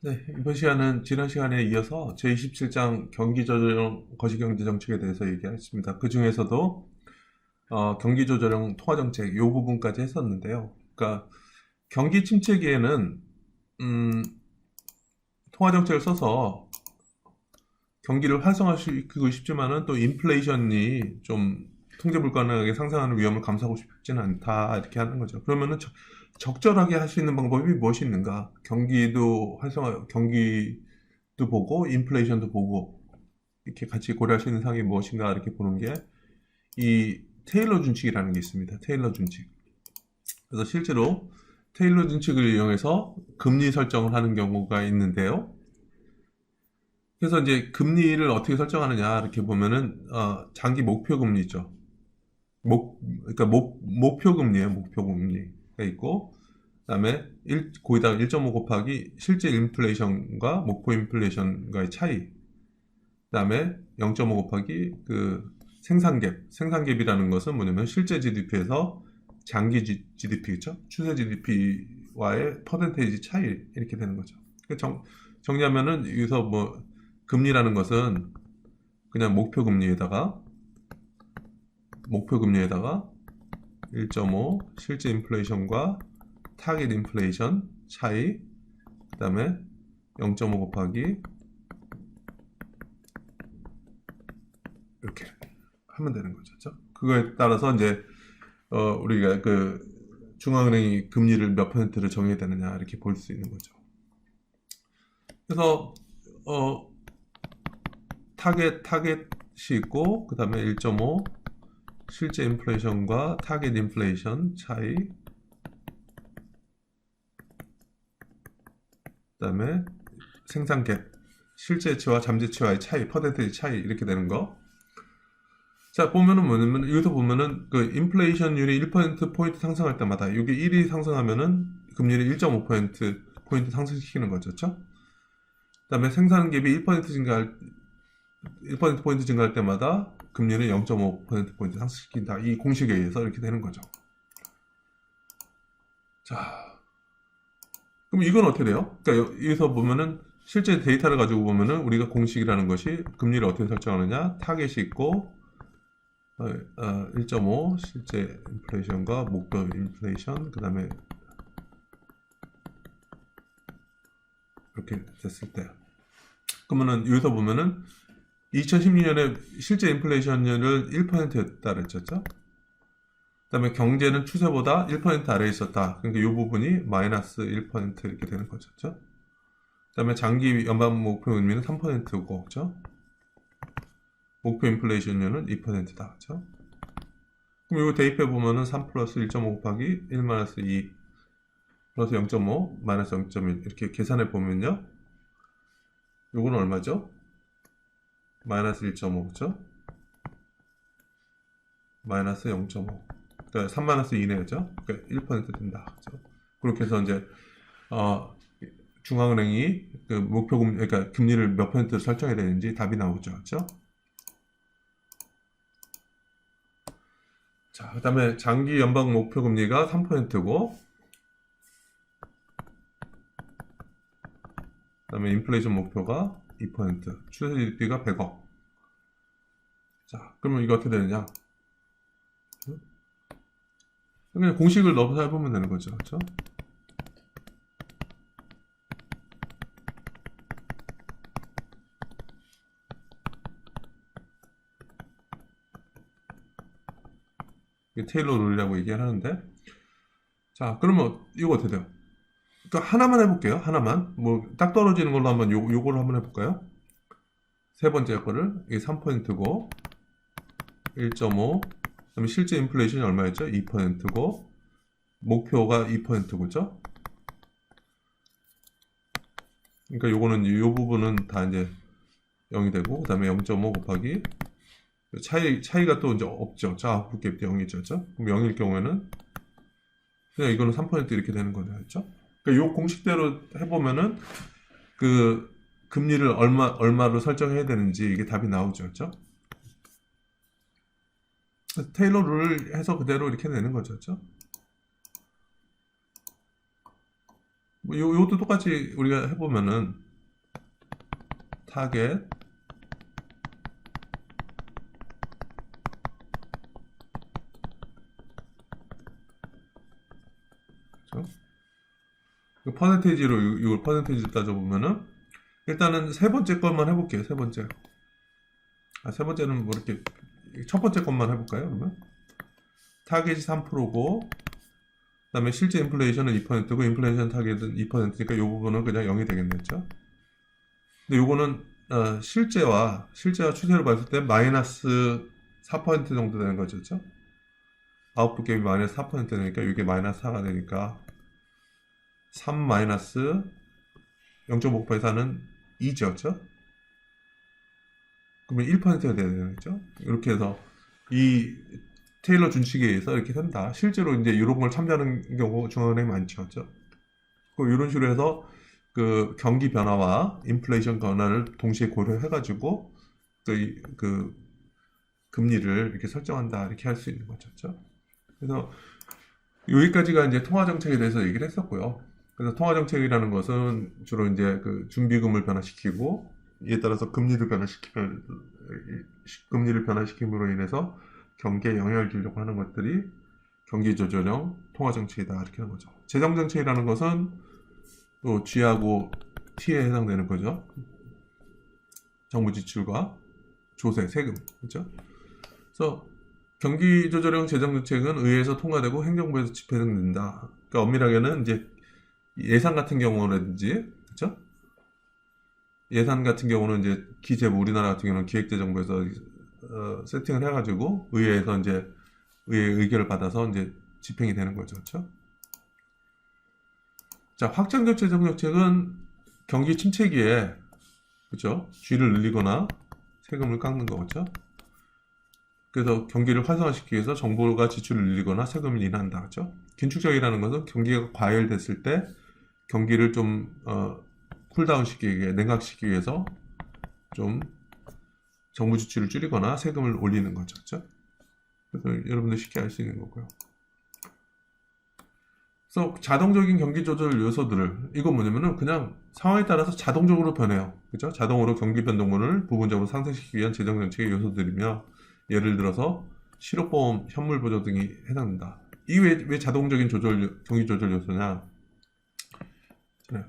네, 이번 시간은 지난 시간에 이어서 제27장 경기조정 거시경제정책에 대해서 얘기하겠습니다. 그 중에서도 경기조정 통화정책 이 부분까지 했었는데요. 그러니까 경기 침체기에는 음, 통화정책을 써서 경기를 활성화시키고 싶지만은 또 인플레이션이 좀 통제 불가능하게 상승하는 위험을 감수하고 싶지는 않다 이렇게 하는 거죠. 그러면은 적절하게 할 수 있는 방법이 무엇이 있는가? 경기도 활성화, 경기도 보고 인플레이션도 보고 이렇게 같이 고려할 수 있는 사항이 무엇인가 이렇게 보는 게 이 테일러 준칙이라는 게 있습니다. 테일러 준칙. 그래서 실제로 테일러 준칙을 이용해서 금리 설정을 하는 경우가 있는데요. 그래서 이제 금리를 어떻게 설정하느냐 이렇게 보면은 장기 목표 금리죠. 그러니까 목표 금리예요. 목표 금리가 있고 그다음에 거기다가 1.5 곱하기 실제 인플레이션과 목표 인플레이션과의 차이. 그다음에 0.5 곱하기 그 생산갭이라는 것은 뭐냐면 실제 GDP에서 장기 GDP겠죠? 추세 GDP와의 퍼센테이지 차이 이렇게 되는 거죠. 정리하면은 여기서 뭐 금리라는 것은 그냥 목표 금리에다가 1.5 실제 인플레이션과 타겟 인플레이션 차이, 그 다음에 0.5 곱하기 이렇게 하면 되는 거죠. 그거에 따라서 이제 우리가 그 중앙은행이 금리를 몇 퍼센트를 정해야 되느냐 이렇게 볼 수 있는 거죠. 그래서 어, 타겟이 있고 그 다음에 1.5 실제 인플레이션과 타겟 인플레이션 차이, 그 다음에 생산갭 실제치와 잠재치와의 차이, 퍼센테이지 차이 이렇게 되는 거. 자, 보면은 뭐냐면 여기서 보면은 그 인플레이션율이 1%포인트 상승할 때마다 이게 1이 상승하면은 금리를 1.5%포인트 상승시키는 거죠. 그렇죠? 그다음에 생산갭이 1%포인트 증가할 때마다 금리를 0.5%포인트 상승시킨다. 이 공식에 의해서 이렇게 되는 거죠. 자, 그럼 이건 어떻게 돼요? 그러니까 여기서 보면은 실제 데이터를 가지고 보면은 우리가 공식이라는 것이 금리를 어떻게 설정하느냐, 타겟이 있고 1.5 실제 인플레이션과 목표 인플레이션, 그 다음에 이렇게 됐을 때 그러면은 여기서 보면은 2016년에 실제 인플레이션율을 1%였다 그랬죠. 그 다음에 경제는 추세보다 1% 아래에 있었다. 그러니까 이 부분이 마이너스 1% 이렇게 되는 거죠. 그 다음에 장기 연방 목표 금리는 3%고, 그죠? 목표 인플레이션율은 2%다. 그죠? 그럼 이거 대입해 보면은 3 플러스 1.5 곱하기 1 마이너스 2 플러스 0.5 마이너스 0.1 이렇게 계산해 보면요. 요거는 얼마죠? 마이너스 1.5, 그죠? 마이너스 0.5. 그러니까 3 마이너스 2네요, 그죠? 그러니까 1% 된다. 그죠? 그렇게 해서 이제 어, 중앙은행이 그 목표 금리, 그러니까 금리를 몇 퍼센트로 설정해야 되는지 답이 나오죠, 그죠? 자, 그다음에 장기 연방 목표 금리가 3%고, 그다음에 인플레이션 목표가 2%, 추세 GDP가 100억. 자, 그러면 이거 어떻게 되느냐? 그냥 공식을 넣어서 해보면 되는 거죠, 그렇죠? 이게 테일러 룰이라고 얘기를 하는데, 자, 그러면 이거 어떻게 돼요? 그러니까 하나만 해볼게요. 하나만. 뭐 딱 떨어지는 걸로 한번 요거를 한번 해볼까요? 세 번째 거를 이게 3%고 1.5. 그다음에 실제 인플레이션이 얼마였죠? 2%고 목표가 2%고, 그죠? 그러니까 요거는 요 부분은 다 이제 0이 되고 그다음에 0.5 곱하기 차이가 또 이제 없죠. 좌우값 0이죠. 그죠? 그럼 0일 경우에는 그냥 이거는 3% 이렇게 되는 거죠. 그렇죠? 그러니까 요 공식대로 해보면은 그 금리를 얼마로 설정해야 되는지 이게 답이 나오죠. 그렇죠? 테일러 룰을 해서 그대로 이렇게 내는 거죠. 그렇죠? 뭐 요것도 똑같이 우리가 해보면은 타겟 그렇죠? 퍼센테이지로 이걸 퍼센테이지 따져보면은 일단은 세 번째 것만 해볼게요. 세 번째. 세 번째는 뭐 이렇게 첫 번째 것만 해볼까요? 그러면 타겟이 3%고 그다음에 실제 인플레이션은 2%고 인플레이션 타겟은 2%니까 이 부분은 그냥 0이 되겠네요. 근데 요거는 실제와 추세로 봤을 때 마이너스 4% 정도 되는 거죠. 그렇죠? 아웃풋 갭이 마이너스 4% 되니까 이게 마이너스 4가 되니까 3 마이너스 0.5%에서 하는 2죠. 그렇죠? 그러면 1%가 돼야 되겠죠? 이렇게 해서 이 테일러 준칙에 의해서 이렇게 된다. 실제로 이제 이런 걸 참조하는 경우 중앙은행이 많죠. 그렇죠? 이런 식으로 해서 그 경기 변화와 인플레이션 변화를 동시에 고려해가지고 그 금리를 이렇게 설정한다. 이렇게 할 수 있는 거죠. 그렇죠? 그래서 여기까지가 이제 통화 정책에 대해서 얘기를 했었고요. 그래서 통화 정책이라는 것은 주로 이제 그 준비금을 변화시키고 이에 따라서 금리를 변화시킴으로 인해서 경기에 영향을 주려고 하는 것들이 경기 조절형 통화 정책이다 이렇게 하는 거죠. 재정 정책이라는 것은 또 G하고 T에 해당되는 거죠. 정부 지출과 조세, 세금, 그렇죠? 그래서 경기 조절형 재정 정책은 의회에서 통과되고 행정부에서 집행된다. 그러니까 엄밀하게는 이제 예산 같은 경우라든지, 그렇죠? 예산 같은 경우는 이제 기재부 우리나라 같은 경우는 기획재정부에서 세팅을 해가지고 의회에서 이제 의회 의결을 받아서 이제 집행이 되는 거죠, 그렇죠? 자, 확장적 재정 정책은 경기 침체기에 그렇죠? G를 늘리거나 세금을 깎는 거죠. 그래서 경기를 활성화시키기 위해서 정부가 지출을 늘리거나 세금을 인하한다, 그렇죠? 긴축적이라는 것은 경기가 과열됐을 때 경기를 좀 쿨다운 시키기 위해 냉각시키기 위해서 좀 정부 지출을 줄이거나 세금을 올리는 거죠, 그렇죠? 그래서 여러분들 쉽게 알 수 있는 거고요. 그래서 자동적인 경기 조절 요소들을 이건 뭐냐면은 그냥 상황에 따라서 자동적으로 변해요. 그죠? 자동으로 경기 변동분을 부분적으로 상승시키기 위한 재정 정책의 요소들이며 예를 들어서 실업보험, 현물보조 등이 해당된다. 이게 왜 자동적인 경기 조절 요소냐? 네.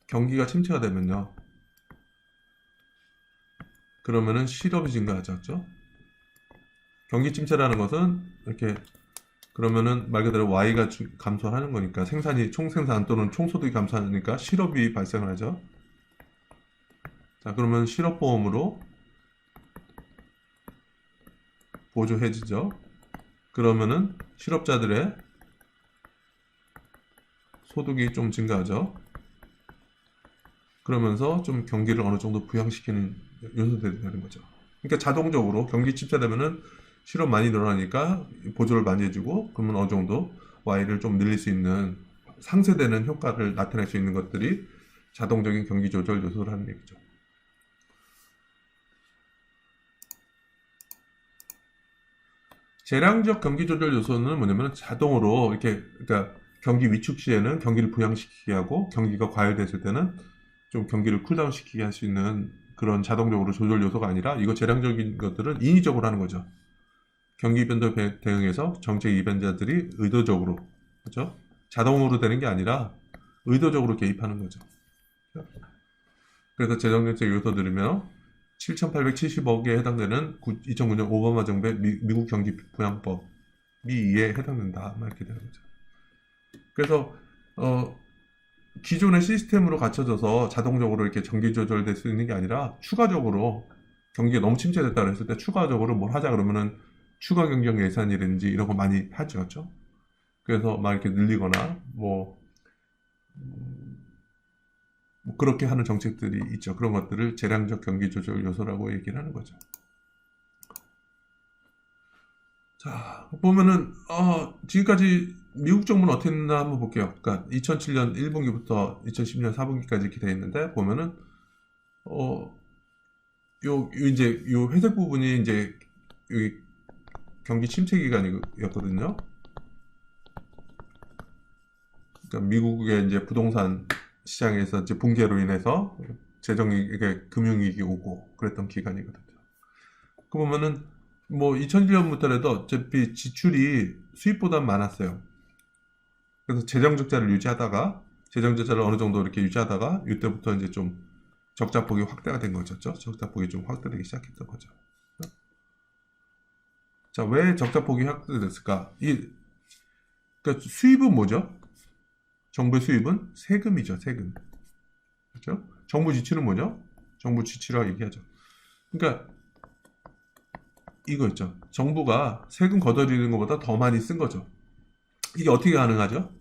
경기가 침체가 되면요. 그러면은 실업이 증가하죠. 그죠? 경기 침체라는 것은 이렇게 그러면은 말 그대로 Y가 감소하는 거니까 총생산 또는 총소득이 감소하니까 실업이 발생을 하죠. 자, 그러면 실업보험으로 보조해지죠. 그러면은 실업자들의 소득이 좀 증가하죠. 그러면서 좀 경기를 어느 정도 부양시키는 요소들이 되는 거죠. 그러니까 자동적으로 경기 침체되면은 실업 많이 늘어나니까 보조를 많이 해주고 그러면 어느 정도 Y를 좀 늘릴 수 있는 상쇄되는 효과를 나타낼 수 있는 것들이 자동적인 경기 조절 요소라는 얘기죠. 재량적 경기 조절 요소는 뭐냐면 자동으로 이렇게 그러니까 경기 위축 시에는 경기를 부양시키게 하고 경기가 과열됐을 때는 좀 경기를 쿨다운 시키게 할 수 있는 그런 자동적으로 조절 요소가 아니라 이거 재량적인 것들은 인위적으로 하는 거죠. 경기 변동에 대응해서 정책 이변자들이 의도적으로 그렇죠? 자동으로 되는 게 아니라 의도적으로 개입하는 거죠. 그래서 재정정책 요소들이며 7,870억에 해당되는 2009년 오바마 정부의 미국 경기 부양법이 이에 해당된다. 이렇게 되는 거죠. 그래서 기존의 시스템으로 갖춰져서 자동적으로 이렇게 경기 조절될 수 있는 게 아니라 추가적으로 경기가 너무 침체됐다 그랬을 때 추가적으로 뭘 하자 그러면은 추가 경정 예산이라든지 이런 거 많이 하죠. 그렇죠? 그래서 막 이렇게 늘리거나 뭐 그렇게 하는 정책들이 있죠. 그런 것들을 재량적 경기 조절 요소라고 얘기를 하는 거죠. 자, 보면은 지금까지 미국 정부는 어떻게 했나 한번 볼게요. 그러니까 2007년 1분기부터 2010년 4분기까지 이렇게 돼 있는데 보면은 이제 요 회색 부분이 이제 여기 경기 침체 기간이었거든요. 그러니까 미국의 이제 부동산 시장에서 이제 붕괴로 인해서 이게 금융위기 오고 그랬던 기간이거든요. 그 보면은 뭐 2001년부터라도 어차피 지출이 수입보다 많았어요. 그래서 재정 적자를 유지하다가 재정 적자를 어느 정도 이렇게 유지하다가 이때부터 이제 좀 적자폭이 확대가 된 거죠. 적자폭이 좀 확대되기 시작했던 거죠. 자, 왜 적자폭이 확대됐을까? 그러니까 수입은 뭐죠? 정부의 수입은 세금이죠, 세금. 그렇죠? 정부 지출은 뭐죠? 정부 지출이라고 얘기하죠. 그러니까 이거 있죠. 정부가 세금 걷어들이는 것보다 더 많이 쓴 거죠. 이게 어떻게 가능하죠?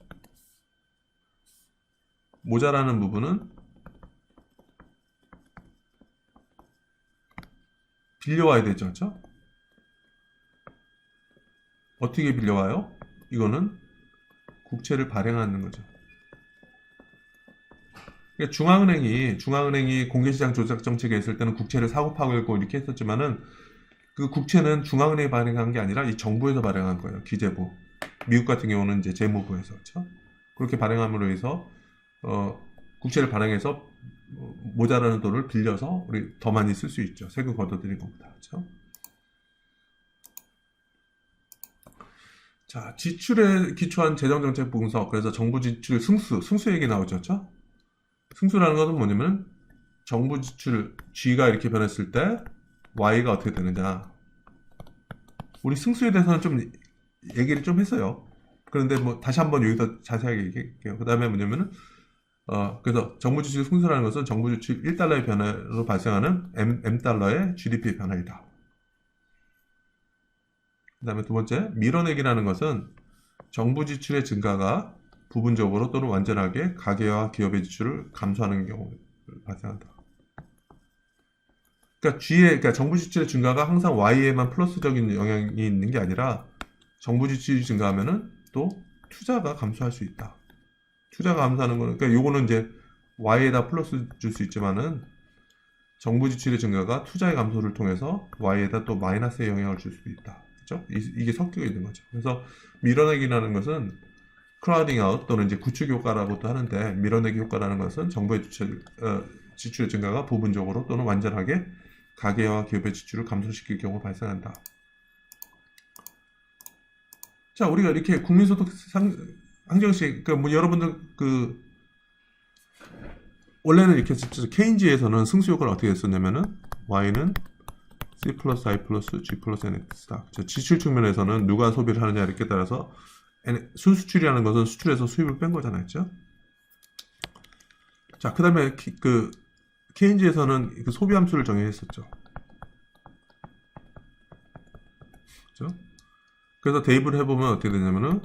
모자라는 부분은 빌려와야 되죠, 그렇죠? 어떻게 빌려와요? 이거는 국채를 발행하는 거죠. 그러니까 중앙은행이 공개시장 조작 정책에 있을 때는 국채를 사고 팔고 이렇게 했었지만은 그 국채는 중앙은행이 발행한 게 아니라 이 정부에서 발행한 거예요. 기재부. 미국 같은 경우는 이제 재무부에서, 그렇죠? 그렇게 발행함으로 해서 국채를 발행해서 모자라는 돈을 빌려서 우리 더 많이 쓸 수 있죠. 세금 걷어들인 겁니다. 그렇죠? 자, 지출에 기초한 재정정책 분석. 그래서 정부 지출 승수 얘기 나오죠. 그렇죠? 승수라는 것은 뭐냐면 정부 지출 G가 이렇게 변했을 때 Y가 어떻게 되느냐. 우리 승수에 대해서는 좀 얘기를 좀 했어요. 그런데 뭐 다시 한번 여기서 자세하게 얘기할게요. 그 다음에 뭐냐면은 그래서 정부 지출 승수라는 것은 정부 지출 1달러의 변화로 발생하는 M 달러의 GDP 변화이다. 그 다음에 두 번째, 밀어내기라는 것은 정부 지출의 증가가 부분적으로 또는 완전하게 가계와 기업의 지출을 감소하는 경우를 발생한다. 그러니까 정부 지출의 증가가 항상 Y에만 플러스적인 영향이 있는 게 아니라 정부 지출이 증가하면은 또 투자가 감소할 수 있다. 투자가 감소하는 거는, 그러니까 요거는 이제 Y에다 플러스 줄 수 있지만은 정부 지출의 증가가 투자의 감소를 통해서 Y에다 또 마이너스의 영향을 줄 수도 있다. 그렇죠? 이게 섞여 있는 거죠. 그래서 밀어내기라는 것은 크라우딩 아웃 또는 이제 구축 효과라고도 하는데, 밀어내기 효과라는 것은 정부의 지출의 증가가 부분적으로 또는 완전하게 가계와 기업의 지출을 감소시킬 경우 발생한다. 자, 우리가 이렇게 국민소득 항정식, 뭐 여러분들 원래는 이렇게 했었죠. 케인즈에서는 승수 효과를 어떻게 했었냐면은 Y는 C 플러스 I 플러스 G 플러스 NX다. 지출 측면에서는 누가 소비를 하느냐 이렇게 따라서 순수출이라는 것은 수출에서 수입을 뺀 거잖아요. 그렇죠? 자, 그 다음에 케인즈에서는 그 소비 함수를 정의했었죠. 그렇죠? 그래서 대입을 해보면 어떻게 되냐면은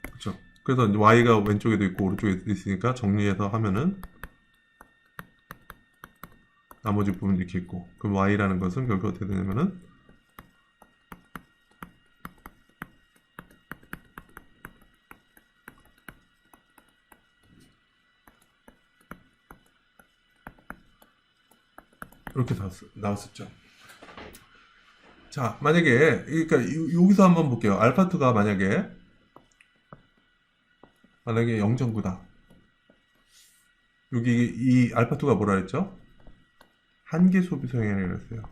그렇죠. 그래서 Y가 왼쪽에도 있고 오른쪽에도 있으니까 정리해서 하면은 나머지 부분 이렇게 있고, 그럼 Y라는 것은 결국 어떻게 되냐면은 이렇게 나왔었죠. 자, 만약에 그러니까 여기서 한번 볼게요. 알파2가 만약에 0.9다. 여기 이 알파2가 뭐라 했죠? 한계 소비 성향이라고 했어요.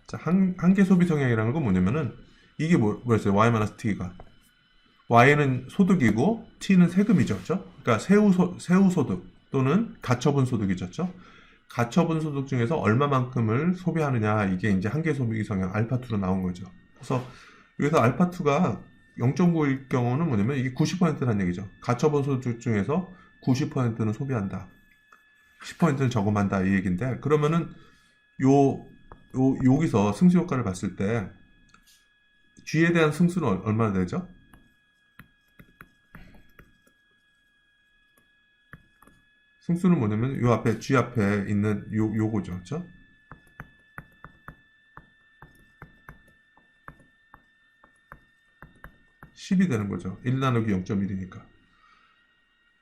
자, 한계 소비 성향이라는 건 뭐냐면은 이게 뭐였어요? Y-T가. Y는 소득이고 T는 세금이죠. 그렇죠? 그러니까 세후 소득 또는 가처분 소득이죠. 그렇죠? 가처분 소득 중에서 얼마만큼을 소비하느냐, 이게 이제 한계 소비 성향 알파2로 나온 거죠. 그래서 여기서 알파2가 0.9일 경우는 뭐냐면 이게 90%라는 얘기죠. 가처분 소득 중에서 90%는 소비한다. 10%는 저금한다, 이 얘기인데, 그러면은 여기서 승수 효과를 봤을 때 G에 대한 승수는 얼마나 되죠? 승수는 뭐냐면 요 앞에 G 앞에 있는 요거죠. 그렇죠? (10이) 되는 거죠. 1 나누기 0.1이니까.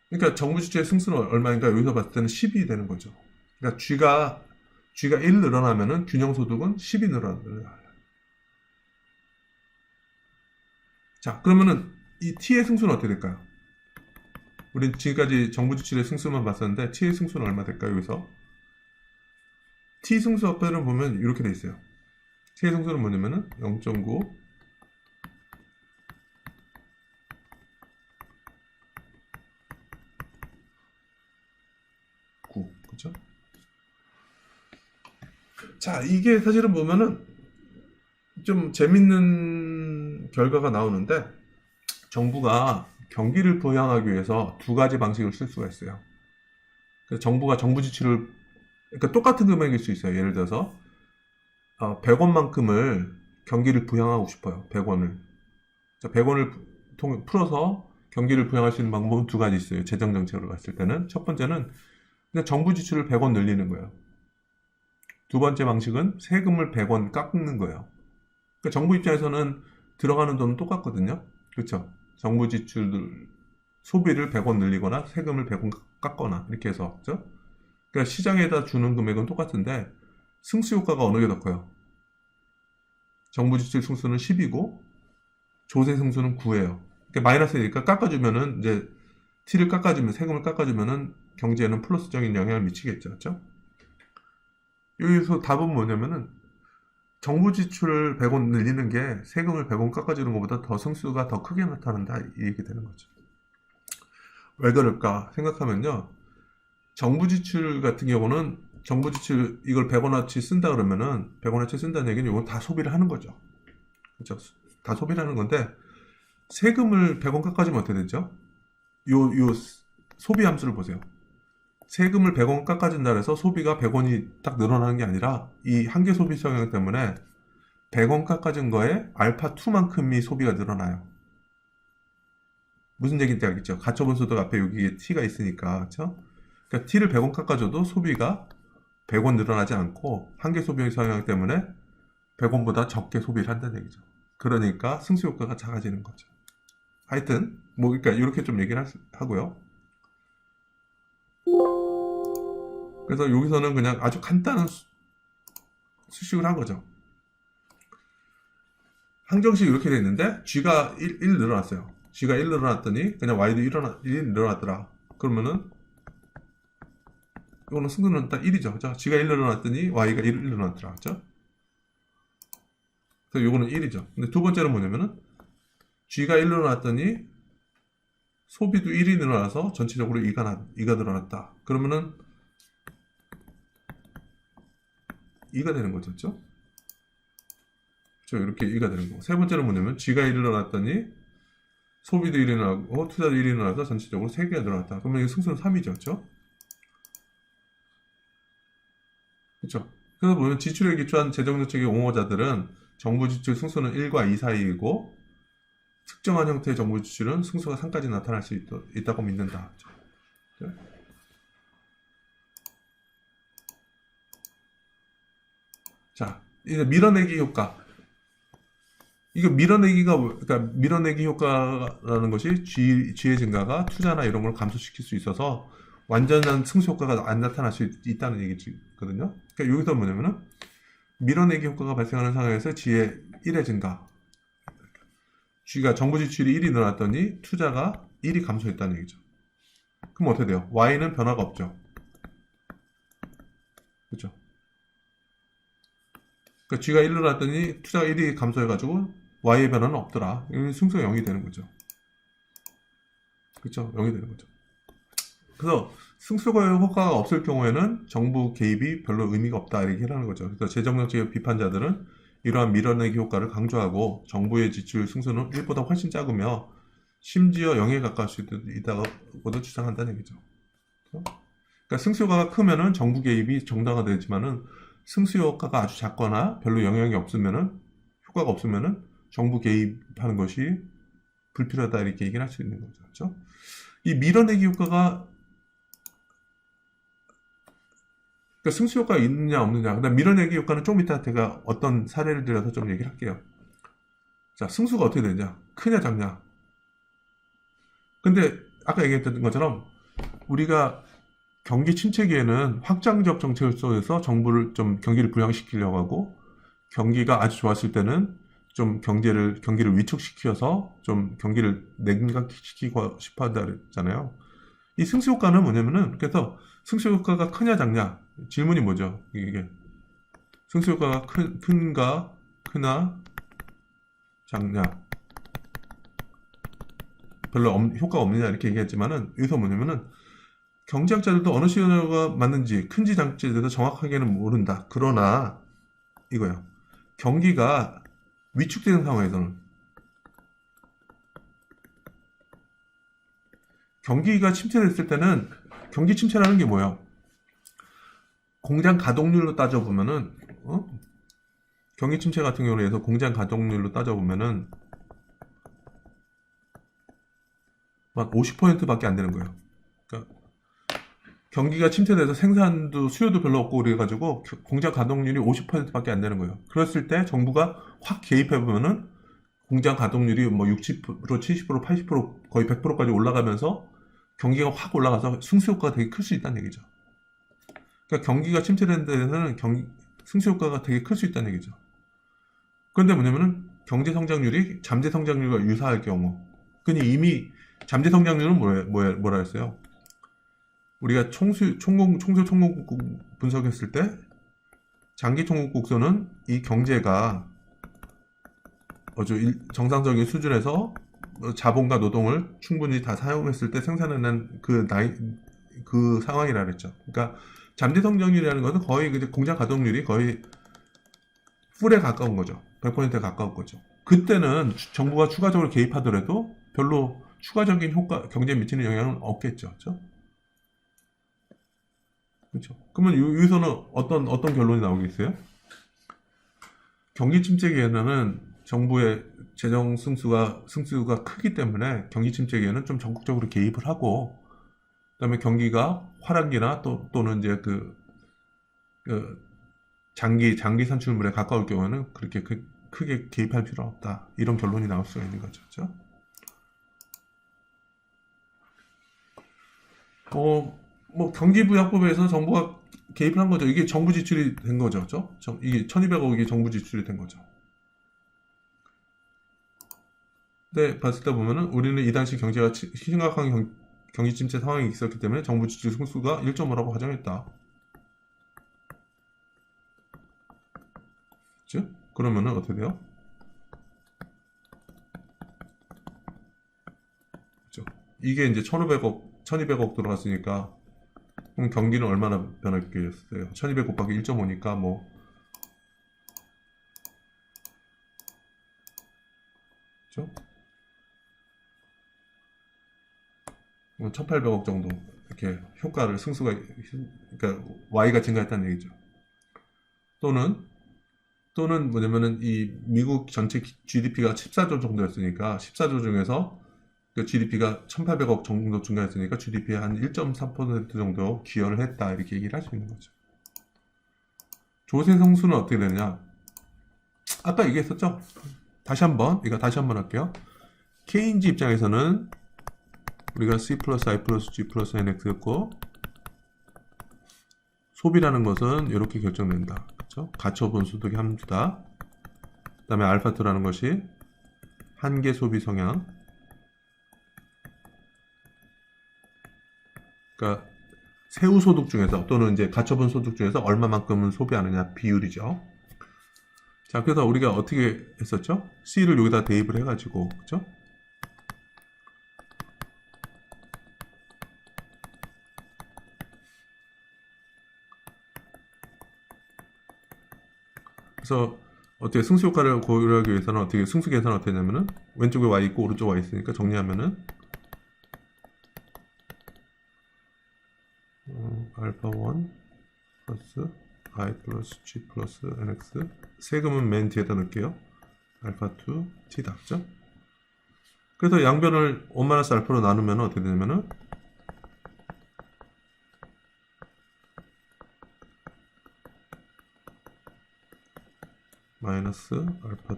그러니까 정부 지출의 승수는 얼마인가? 여기서 봤을 때는 10이 되는 거죠. 그러니까 G가 G가 1 늘어나면은 균형소득은 10이 늘어나요. 자, 그러면은 이 T의 승수는 어떻게 될까요? 우린 지금까지 정부 지출의 승수만 봤었는데 T의 승수는 얼마 될까요? 여기서 T 승수 합표를 보면 이렇게 돼 있어요. T의 승수는 뭐냐면은 0.9 9 그죠? 자, 이게 사실은 보면은 좀 재밌는 결과가 나오는데 정부가 경기를 부양하기 위해서 두 가지 방식을 쓸 수가 있어요. 그래서 정부가 정부 지출을 그러니까 똑같은 금액일 수 있어요. 예를 들어서 100원만큼을 경기를 부양하고 싶어요. 100원을. 100원을 풀어서 경기를 부양할 수 있는 방법은 두 가지 있어요. 재정정책으로 갔을 때는. 첫 번째는 그냥 정부 지출을 100원 늘리는 거예요. 두 번째 방식은 세금을 100원 깎는 거예요. 그러니까 정부 입장에서는 들어가는 돈은 똑같거든요. 그렇죠? 정부 지출 소비를 100원 늘리거나 세금을 100원 깎거나 이렇게 해서 그렇죠? 그러니까 시장에다 주는 금액은 똑같은데 승수 효과가 어느 게 더 커요? 정부 지출 승수는 10이고 조세 승수는 9예요. 그러니까 마이너스니까 깎아주면은 이제 T를 깎아주면 세금을 깎아주면은 경제에는 플러스적인 영향을 미치겠죠. 그렇죠? 여기서 답은 뭐냐면은 정부 지출을 100원 늘리는 게 세금을 100원 깎아주는 것보다 더 승수가 더 크게 나타난다 이 얘기 되는 거죠. 왜 그럴까 생각하면요. 정부 지출 같은 경우는 정부 지출 이걸 100원어치 쓴다 그러면은 100원어치 쓴다는 얘기는 이건 다 소비를 하는 거죠. 그렇죠? 다 소비를 하는 건데 세금을 100원 깎아주면 어떻게 되죠? 요 소비 함수를 보세요. 세금을 100원 깎아준다 해서 소비가 100원이 딱 늘어나는 게 아니라 이 한계 소비 성향 때문에 100원 깎아준 거에 알파2만큼이 소비가 늘어나요. 무슨 얘기인지 알겠죠? 가처분 소득 앞에 여기에 T가 있으니까 그렇죠? 그러니까 T를 100원 깎아줘도 소비가 100원 늘어나지 않고 한계 소비 성향 때문에 100원보다 적게 소비를 한다는 얘기죠. 그러니까 승수 효과가 작아지는 거죠. 하여튼 뭐 그러니까 이렇게 좀 얘기를 하고요. 그래서 여기서는 그냥 아주 간단한 수식을 한 거죠. 항정식 이렇게 돼 있는데 G가 1 늘어났어요. G가 1 늘어났더니 그냥 Y도 1 늘어났더라. 그러면은 이거는 승수는 딱 1이죠. 그죠? G가 1 늘어났더니 Y가 1 늘어났더라. 그죠? 그래서 이거는 1이죠. 근데 두 번째는 뭐냐면은 G가 1 늘어났더니 소비도 1이 늘어나서 전체적으로 2가 늘어났다. 그러면은 2가 되는 거죠. 그렇죠? 이렇게 2가 되는 거고. 세 번째는 뭐냐면 G가 1이 늘어났더니 소비도 1이 늘어나고 투자도 1이 늘어나서 전체적으로 3개가 늘어났다. 그러면 이게 승수는 3이죠. 그렇죠? 그렇죠? 그래서 보면 지출에 기초한 재정정책의 옹호자들은 정부 지출 승수는 1과 2 사이이고 특정한 형태의 정부 지출은 승수가 3까지 나타날 수 있다고 믿는다. 그렇죠? 자, 이제 밀어내기 효과. 이거 그러니까 밀어내기 효과라는 것이 G의 증가가 투자나 이런 걸 감소시킬 수 있어서 완전한 승수 효과가 안 나타날 수 있다는 얘기거든요. 그러니까 여기서 뭐냐면은 밀어내기 효과가 발생하는 상황에서 G의 1의 증가. G가 정부 지출이 1이 늘어났더니 투자가 1이 감소했다는 얘기죠. 그럼 어떻게 돼요? Y는 변화가 없죠. 그렇죠? 그러니까 G가 1 늘어났더니 투자가 1이 감소해가지고 Y의 변화는 없더라. 승수가 0이 되는 거죠. 그렇죠? 0이 되는 거죠. 그래서 승수가 효과가 없을 경우에는 정부 개입이 별로 의미가 없다 이렇게 하는 거죠. 그래서 재정정책 비판자들은 이러한 밀어내기 효과를 강조하고 정부의 지출 승수는 1보다 훨씬 작으며 심지어 0에 가까울 수 있다고도 주장한다는 얘기죠. 그러니까 승수 효과가 크면은 정부 개입이 정당화되지만은 승수 효과가 아주 작거나 별로 영향이 없으면은 효과가 없으면은 정부 개입하는 것이 불필요하다 이렇게 얘기를 할 수 있는 거죠. 그렇죠? 이 밀어내기 효과가 그러니까 승수 효과가 있느냐 없느냐. 그다음 밀어내기 효과는 좀 이따 제가 어떤 사례를 들어서 좀 얘기를 할게요. 자, 승수가 어떻게 되냐? 크냐 작냐? 근데 아까 얘기했던 것처럼 우리가 경기 침체기에는 확장적 정책을 써서 정부를 좀 경기를 부양시키려고 하고, 경기가 아주 좋았을 때는 좀 경기를 위축시켜서 좀 경기를 냉각시키고 싶어 한다 그랬잖아요. 이 승수효과는 뭐냐면은, 그래서 승수효과가 크냐 작냐, 질문이 뭐죠? 이게 승수효과가 크나 작냐, 별로 효과가 없느냐 이렇게 얘기했지만은, 여기서 뭐냐면은 경제학자들도 어느 시나리오가 맞는지 큰지 작지에 대해서 정확하게는 모른다. 그러나 이거요. 경기가 위축되는 상황에서는, 경기가 침체됐을 때는, 경기 침체라는 게 뭐예요? 공장 가동률로 따져보면은, 경기 침체 같은 경우에서 공장 가동률로 따져보면은 막 50%밖에 안 되는 거예요. 그러니까 경기가 침체돼서 생산도 수요도 별로 없고 그래가지고 공장 가동률이 50%밖에 안 되는 거예요. 그랬을 때 정부가 확 개입해보면은 공장 가동률이 뭐 60%, 70%, 80%, 거의 100%까지 올라가면서 경기가 확 올라가서 승수효과가 되게 클 수 있다는 얘기죠. 그러니까 경기가 침체된 데에는 승수효과가 되게 클 수 있다는 얘기죠. 그런데 뭐냐면은 경제 성장률이 잠재 성장률과 유사할 경우, 근데 이미 잠재 성장률은 뭐라 했어요? 우리가 총공 분석했을 때 장기 총국곡선은 이 경제가 아주 정상적인 수준에서 자본과 노동을 충분히 다 사용했을 때 생산하는 그 상황이라 그랬죠. 그러니까 잠재 성장률이라는 것은 거의 공장 가동률이 거의 풀에 가까운 거죠. 100%에 가까운 거죠. 그때는 정부가 추가적으로 개입하더라도 별로 추가적인 경제에 미치는 영향은 없겠죠. 그렇죠? 그렇죠. 그러면 여기서는 어떤 결론이 나오겠어요? 경기 침체기에는 정부의 재정 승수가 크기 때문에 경기 침체기에는 좀 적극적으로 개입을 하고, 그다음에 경기가 화랑기나 또는 이제 그 장기 산출물에 가까울 경우는 그렇게 크게 개입할 필요 없다. 이런 결론이 나올 수가 있는 거죠. 그렇죠? 뭐 경기부양법에서 정부가 개입을 한 거죠. 이게 정부 지출이 된 거죠. 그렇죠? 이게 1200억이 정부 지출이 된 거죠. 근데 봤을 때 보면은 우리는 이 당시 경제가 심각한 경기 침체 상황이 있었기 때문에 정부 지출 승수가 1.5라고 가정했다. 그렇죠? 그러면은 어떻게 돼요? 그렇죠? 이게 이제 1200억 들어갔으니까, 그럼 경기는 얼마나 변했겠어요? 1200 곱하기 1.5니까 뭐, 그렇죠? 1800억 정도 이렇게 그러니까 Y가 증가했다는 얘기죠. 또는 뭐냐면은 이 미국 전체 GDP가 14조 정도였으니까 14조 중에서 그 GDP가 1800억 정도 증가했으니까 GDP의 한 1.3% 정도 기여를 했다, 이렇게 얘기를 할 수 있는 거죠. 조세 성수는 어떻게 되느냐? 아까 얘기했었죠? 다시 한번 할게요. 케인즈 입장에서는 우리가 C 플러스 I 플러스 G 플러스 NX였고, 소비라는 것은 이렇게 결정된다. 그렇죠? 가처분 소득의 함수다. 그 다음에 알파2라는 것이 한계 소비 성향. 그러니까 세후 소득 중에서 또는 이제 가처분 소득 중에서 얼마만큼은 소비하느냐 비율이죠. 자, 그래서 우리가 어떻게 했었죠? C를 여기다 대입을 해가지고, 그렇죠? 그래서 어떻게 승수 효과를 고려하기 위해서는 어떻게 승수 계산을 어떻게 하냐면은 왼쪽에 y 있고 오른쪽 y 있으니까 정리하면은 알파 1 플러스 I 플러스 G 플러스 NX, 세금은 맨 뒤에다 넣을게요. 알파 2 T다. 그죠? 그래서 양변을 1-알파로 나누면 어떻게 되냐면은 마이너스 알파 2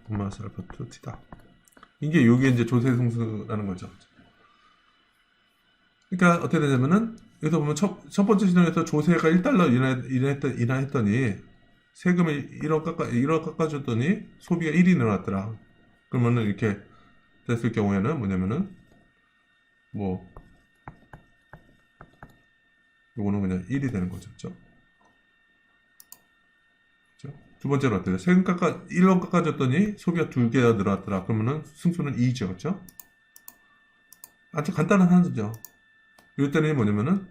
1-알파 2 T다. 이게 이제 조세승수라는 거죠. 그러니까 어떻게 되냐면은 여기서 보면 첫 번째 시장에서 조세가 1달러 인하했더니 세금을 1억 깎아줬더니 소비가 1이 늘어났더라. 그러면은 이렇게 됐을 경우에는 뭐냐면은 뭐 요거는 그냥 1이 되는 거죠. 그렇죠? 두 번째로 어때요? 1억 깎아줬더니 소비가 2개가 늘어났더라. 그러면은 승수는 2죠. 그렇죠? 아주 간단한 한수죠. 이럴 때는 뭐냐면은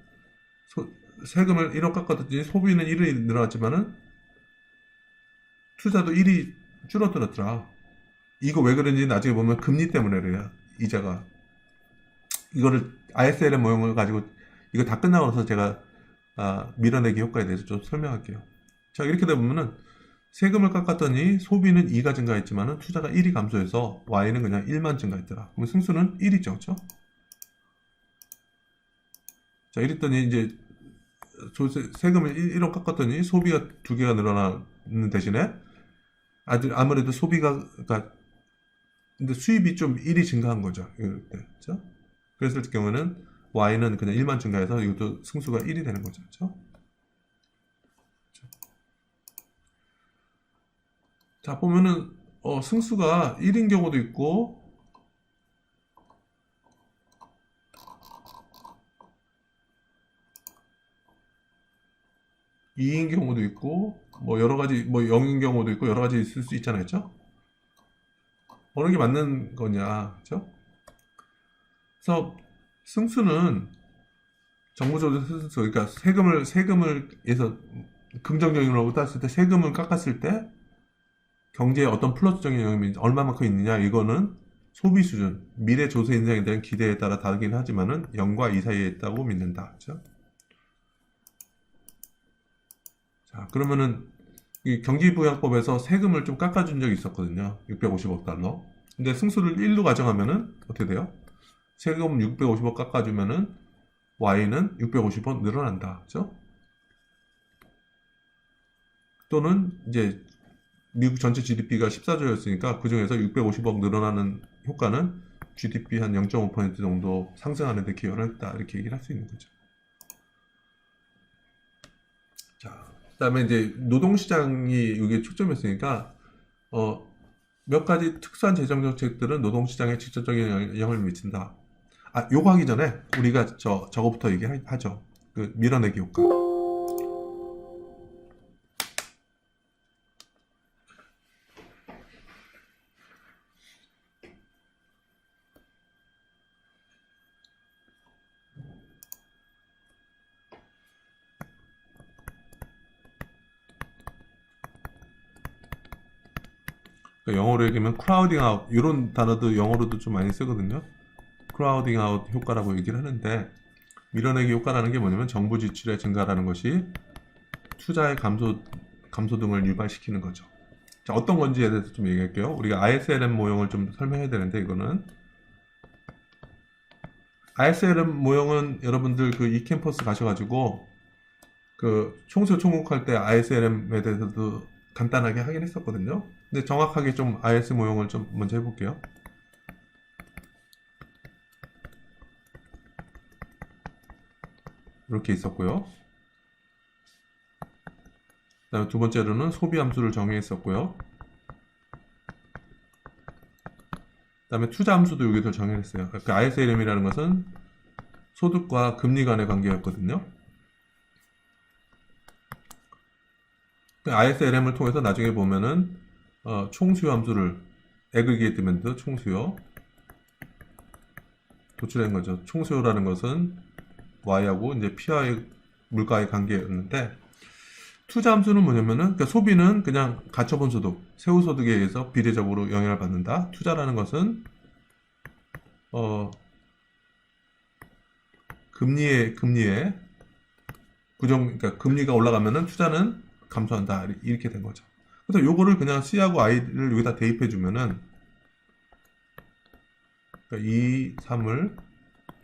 세금을 1억 깎아줬더니 소비는 1이 늘어났지만은 투자도 1이 줄어들었더라. 이거 왜 그런지 나중에 보면 금리 때문에 그래요. 이자가. 이거를 ISL의 모형을 가지고 이거 다 끝나고 나서 제가 밀어내기 효과에 대해서 좀 설명할게요. 자, 이렇게 되면은 세금을 깎았더니 소비는 2가 증가했지만은 투자가 1이 감소해서 Y는 그냥 1만 증가했더라. 그럼 승수는 1이죠. 그렇죠? 자, 이랬더니 이제 세금을 1억 깎았더니 소비가 2개가 늘어나는 대신에 아무래도 소비가 근데 수입이 좀 1이 증가한 거죠. 이럴 때. 그렇죠? 그랬을 경우는 Y는 그냥 1만 증가해서 이것도 승수가 1이 되는 거죠. 그렇죠? 자, 보면은 승수가 1인 경우도 있고 2인 경우도 있고 뭐 여러 가지 뭐 0인 경우도 있고 여러 가지 있을 수 있잖아요. 그렇죠? 어느 게 맞는 거냐. 그렇죠? 그래서 승수는 정부조달 승수, 그러니까 세금을 해서 긍정적으로 땄을 때 세금을 깎았을 때 경제에 어떤 플러스적인 영향이 얼마만큼 있느냐, 이거는 소비 수준, 미래 조세 인상에 대한 기대에 따라 다르긴 하지만은 0과 2 사이에 있다고 믿는다. 그렇죠? 자, 그러면은 이 경기부양법에서 세금을 좀 깎아준 적이 있었거든요. 650억 달러. 근데 승수를 1로 가정하면은 어떻게 돼요? 세금 650억 깎아주면은 Y는 650억 늘어난다. 그죠? 또는 이제 미국 전체 GDP가 14조였으니까 그 중에서 650억 늘어나는 효과는 GDP 한 0.5% 정도 상승하는 데 기여를 했다. 이렇게 얘기를 할 수 있는 거죠. 자, 그 다음에 이제 노동시장이 이게 초점이었으니까 몇 가지 특수한 재정정책들은 노동시장에 직접적인 영향을 미친다. 요거 하기 전에 우리가 저거부터 얘기하죠. 그 밀어내기 효과. 그러니까 영어로 얘기하면 크라우딩 아웃, 이런 단어도 영어로도 좀 많이 쓰거든요. 크라우딩 아웃 효과라고 얘기를 하는데, 밀어내기 효과라는 게 뭐냐면 정부 지출의 증가라는 것이 투자의 감소 등을 유발시키는 거죠. 자, 어떤 건지에 대해서 좀 얘기할게요. 우리가 ISLM 모형을 좀 설명해야 되는데, 이거는 ISLM 모형은 여러분들 그 e캠퍼스 가셔가지고 그 총수 총국할 때 ISLM에 대해서도 간단하게 하긴 했었거든요. 근데 정확하게 좀 IS 모형을 좀 먼저 해볼게요. 이렇게 있었고요. 그 다음에 두 번째로는 소비 함수를 정의했었고요. 그 다음에 투자 함수도 여기서 정의했어요. 그러니까 ISLM이라는 것은 소득과 금리 간의 관계였거든요. ISLM을 통해서 나중에 보면은 총수요 함수를 aggregate demand 총수요 도출한 거죠. 총수요라는 것은 Y하고 이제 P와의 물가의 관계였는데, 투자 함수는 뭐냐면은 그러니까 소비는 그냥 가처분 소득, 세후 소득에 의해서 비례적으로 영향을 받는다. 투자라는 것은 금리에 그러니까 금리가 올라가면은 투자는 감소한다. 이렇게 된 거죠. 그래서 요거를 그냥 C하고 I를 여기다 대입해 주면은 그러니까 2, 3을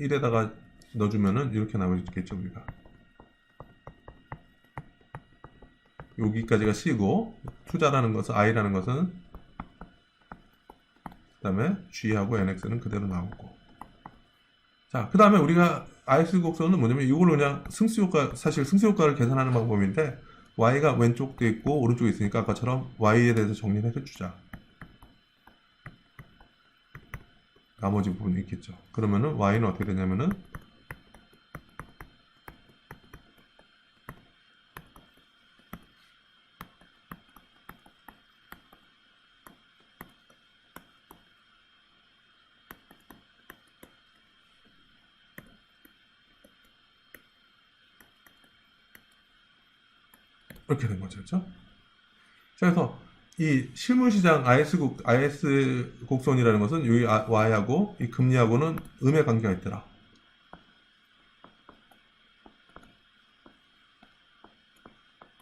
1에다가 넣어주면은 이렇게 나오겠죠. 우리가 여기까지가 C고, 투자라는 것은 I라는 것은 그 다음에 G하고 NX는 그대로 나오고, 자, 그 다음에 우리가 IS 곡선은 뭐냐면 이걸 그냥 승수효과, 사실 승수효과를 계산하는 방법인데 y가 왼쪽도 있고 오른쪽에 있으니까 아까처럼 y에 대해서 정리를 해주자. 나머지 부분이 있겠죠. 그러면은 y는 어떻게 되냐면은 이렇게 된 거죠. 그렇죠? 자, 그래서 이 실물시장 IS 곡선이라는 것은 여기 Y하고 이 금리하고는 음의 관계가 있더라.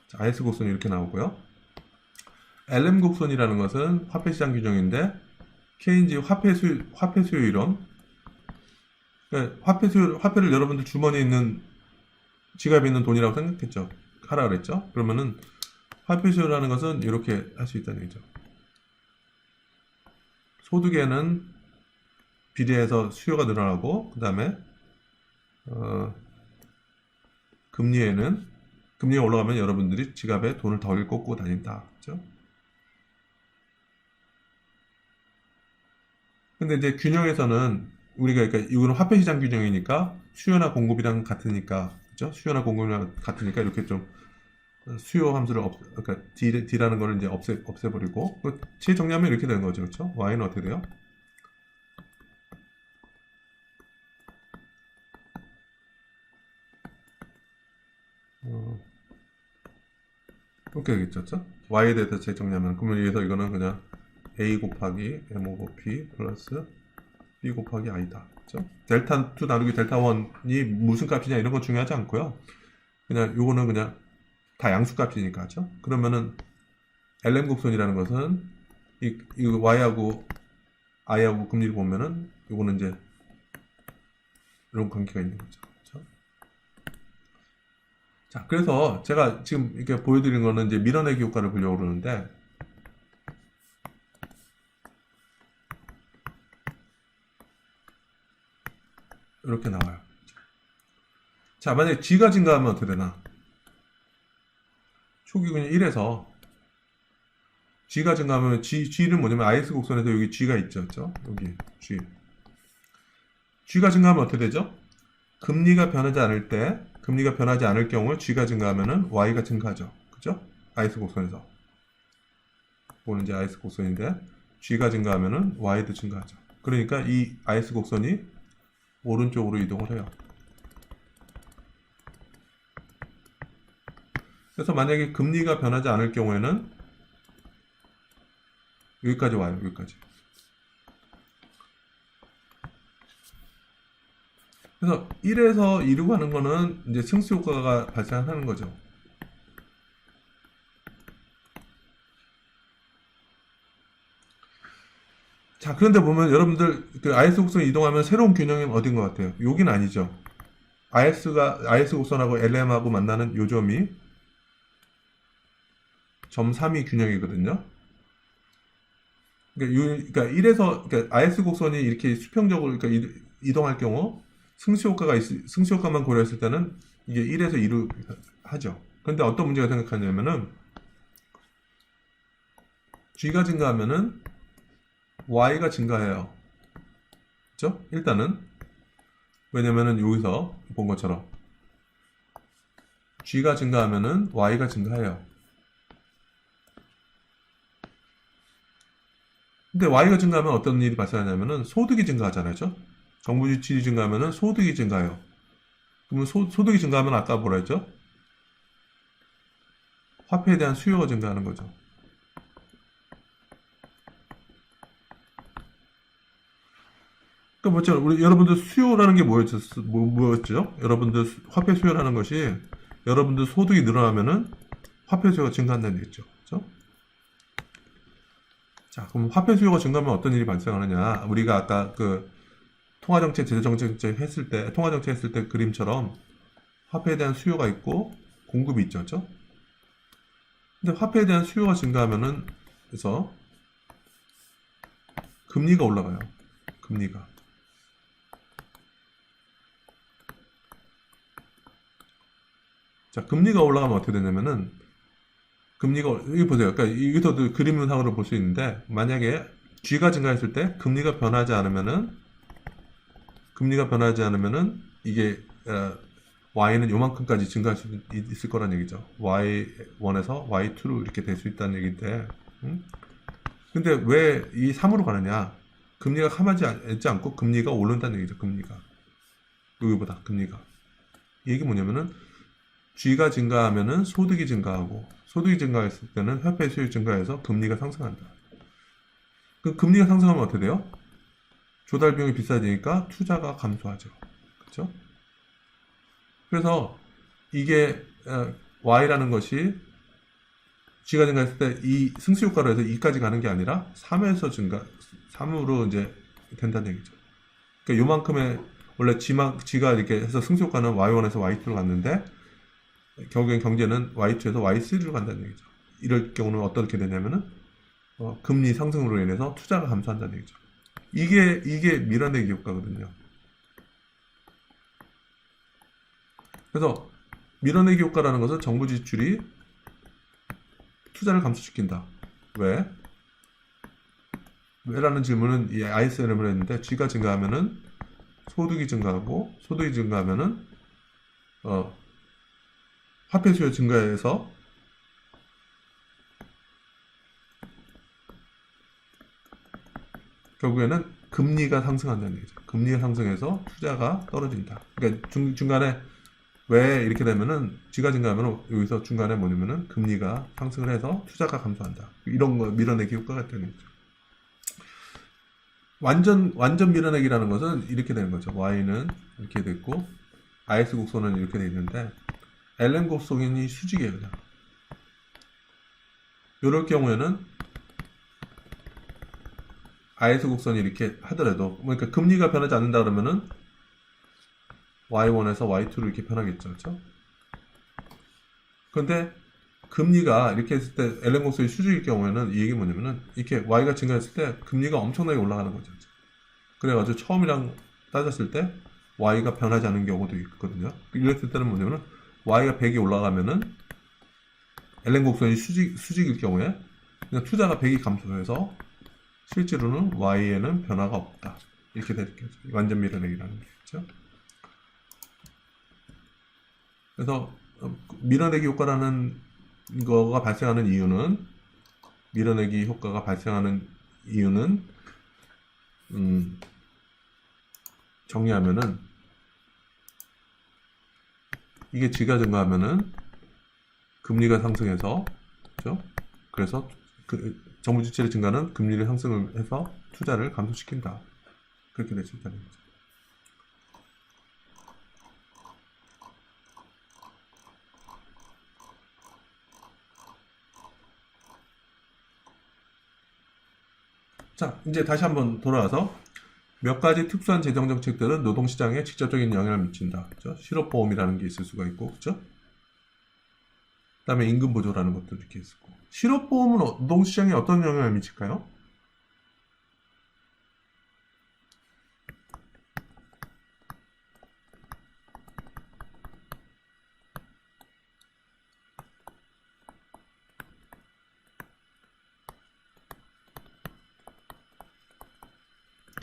자, IS 곡선이 이렇게 나오고요. LM 곡선이라는 것은 화폐시장 규정인데 케인지 화폐 수요 이론. 그러니까 화폐를 여러분들 주머니에 있는 지갑에 있는 돈이라고 생각했죠. 하라 그랬죠. 그러면은 화폐 수요라는 것은 이렇게 할 수 있다는 얘기죠. 소득에는 비례해서 수요가 늘어나고 그 다음에 금리가 올라가면 여러분들이 지갑에 돈을 덜 꽂고 다닌다. 그렇죠? 근데 이제 균형에서는 우리가 그러니까 이거는 화폐 시장 규정이니까 수요나 공급이랑 같으니까 그렇죠? 수요나 공급이랑 같으니까 이렇게 좀 수요 함수를 그러니까 D라는 거를 이제 없애버리고 재정리하면 이렇게 되는 거죠. 그렇죠? Y는 어떻게 돼요? 이렇게 되겠죠. 그렇죠? Y에 대해서 재정리하면 그러면 여기서 이거는 그냥 A 곱하기 M 오버 P 플러스 B 곱하기 I다. 그렇죠? 델타 2 나누기 델타 1이 무슨 값이냐 이런 건 중요하지 않고요. 그냥 요거는 그냥 다 양수값이니까, 그죠? 그러면은 LM 곡선이라는 것은 이 Y하고 I하고 금리를 보면은 요거는 이제 이런 관계가 있는 거죠. 그렇죠? 자, 그래서 제가 지금 이렇게 보여드린 거는 이제 밀어내기 효과를 보려고 그러는데 이렇게 나와요. 자, 만약에 G가 증가하면 어떻게 되나? 초기 그냥 1에서 G가 증가하면 G는 뭐냐면 IS 곡선에서 여기 G가 있죠. 그렇죠? 여기 G가 증가하면 어떻게 되죠? 금리가 변하지 않을 경우에 G가 증가하면은 Y가 증가하죠. 그죠? IS 곡선에서. 이거는 이제 IS 곡선인데 G가 증가하면은 Y도 증가하죠. 그러니까 이 IS 곡선이 오른쪽으로 이동을 해요. 그래서 만약에 금리가 변하지 않을 경우에는 여기까지 와요. 여기까지. 그래서 1에서 2로 가는 거는 이제 승수 효과가 발생하는 거죠. 자, 그런데 보면 여러분들 그 IS 곡선 이동하면 새로운 균형이 어딘 것 같아요? 여긴 아니죠. IS 곡선하고 LM하고 만나는 요 점이 점 3이 균형이거든요. 그러니까 1에서 그러니까 IS 곡선이 이렇게 수평적으로 그러니까 이동할 경우 승수 효과만 고려했을 때는 이게 1에서 2로 하죠. 그런데 어떤 문제가 생각하냐면은 G가 증가하면은 Y가 증가해요. 그렇죠? 일단은 왜냐면은 여기서 본 것처럼 G가 증가하면은 Y가 증가해요. 근데 Y가 증가하면 어떤 일이 발생하냐면은 소득이 증가하잖아요. 그렇죠? 정부 지출이 증가하면은 소득이 증가해요. 그러면 소득이 증가하면 아까 뭐라 했죠? 화폐에 대한 수요가 증가하는 거죠. 그러니까 뭐죠? 여러분들 수요라는 게 뭐였죠? 여러분들 화폐 수요라는 것이 여러분들 소득이 늘어나면은 화폐 수요가 증가한다는 얘기죠. 그렇죠? 자, 그럼 화폐 수요가 증가하면 어떤 일이 발생하느냐? 우리가 아까 그 통화정책, 제도정책 했을 때 그림처럼 화폐에 대한 수요가 있고 공급이 있죠. 그렇죠? 근데 화폐에 대한 수요가 증가하면은 그래서 금리가 올라가요. 금리가. 자, 금리가 올라가면 어떻게 되냐면은, 이거 보세요. 그러니까 여기서도 그림상으로 볼 수 있는데, 만약에 G가 증가했을 때 금리가 변하지 않으면은, 이게, Y는 요만큼까지 증가할 수 있을 거란 얘기죠. Y1에서 Y2로 이렇게 될 수 있다는 얘기인데, 근데 왜 이 3으로 가느냐? 금리가 가만히 있지 않고 금리가 오른다는 얘기죠. 여기보다 금리가. 이 얘기 뭐냐면은, G가 증가하면은 소득이 증가하고, 소득이 증가했을 때는 화폐 수요 증가해서 금리가 상승한다. 그 금리가 상승하면 어떻게 돼요? 조달 비용이 비싸지니까 투자가 감소하죠. 그렇죠? 그래서 이게 Y라는 것이 G가 증가했을 때 이 승수 효과로 해서 2까지 가는 게 아니라 3으로 이제 된다는 얘기죠. 그러니까 요만큼의 원래 G가 이렇게 해서 승수 효과는 Y1에서 Y2로 갔는데 결국엔 경제는 Y2에서 Y3로 간다는 얘기죠. 이럴 경우는 어떻게 되냐면은 금리 상승으로 인해서 투자가 감소한다는 얘기죠. 이게 밀어내기 효과거든요. 그래서 밀어내기 효과라는 것은 정부 지출이 투자를 감소시킨다. 왜? 왜라는 질문은 이 ISM을 했는데 G가 증가하면은 소득이 증가하고 소득이 증가하면은 화폐 수요 증가해서 결국에는 금리가 상승한다는 얘기죠. 금리가 상승해서 투자가 떨어진다. 그러니까 중간에 왜 이렇게 되면은 G가 증가하면 여기서 중간에 뭐냐면은 금리가 상승을 해서 투자가 감소한다. 이런 거 밀어내기 효과가 되는 거죠. 완전 밀어내기라는 것은 이렇게 되는 거죠. Y는 이렇게 됐고 IS 곡선은 이렇게 돼 있는데 LN 곡선이 수직이에요. 그냥. 이럴 경우에는 IS 곡선이 이렇게 하더라도 그러니까 금리가 변하지 않는다 그러면은 Y1에서 Y2로 이렇게 변하겠죠. 그렇죠? 그런데 금리가 이렇게 했을 때 LN 곡선이 수직일 경우에는 이 얘기 뭐냐면은 이렇게 Y가 증가했을 때 금리가 엄청나게 올라가는 거죠. 그래가지고 처음이랑 따졌을 때 Y가 변하지 않는 경우도 있거든요. 이랬을 때는 뭐냐면은 Y가 100이 올라가면은 LN 곡선이 수직일 경우에 그냥 투자가 100이 감소해서 실제로는 Y에는 변화가 없다. 이렇게 되겠죠. 완전 밀어내기라는 게. 그렇죠? 그래서 밀어내기 효과라는 거가 발생하는 이유는 밀어내기 효과가 발생하는 이유는 정리하면은 이게 G가 증가하면은 금리가 상승해서 그렇죠? 그래서 정부 지출의 증가는 금리를 상승을 해서 투자를 감소시킨다. 그렇게 될 수 있다는 거죠. 자, 이제 다시 한번 돌아와서 몇 가지 특수한 재정 정책들은 노동시장에 직접적인 영향을 미친다. 그렇죠? 실업보험이라는 게 있을 수가 있고, 그렇죠? 그다음에 임금 보조라는 것도 이렇게 있고. 실업보험은 노동시장에 어떤 영향을 미칠까요?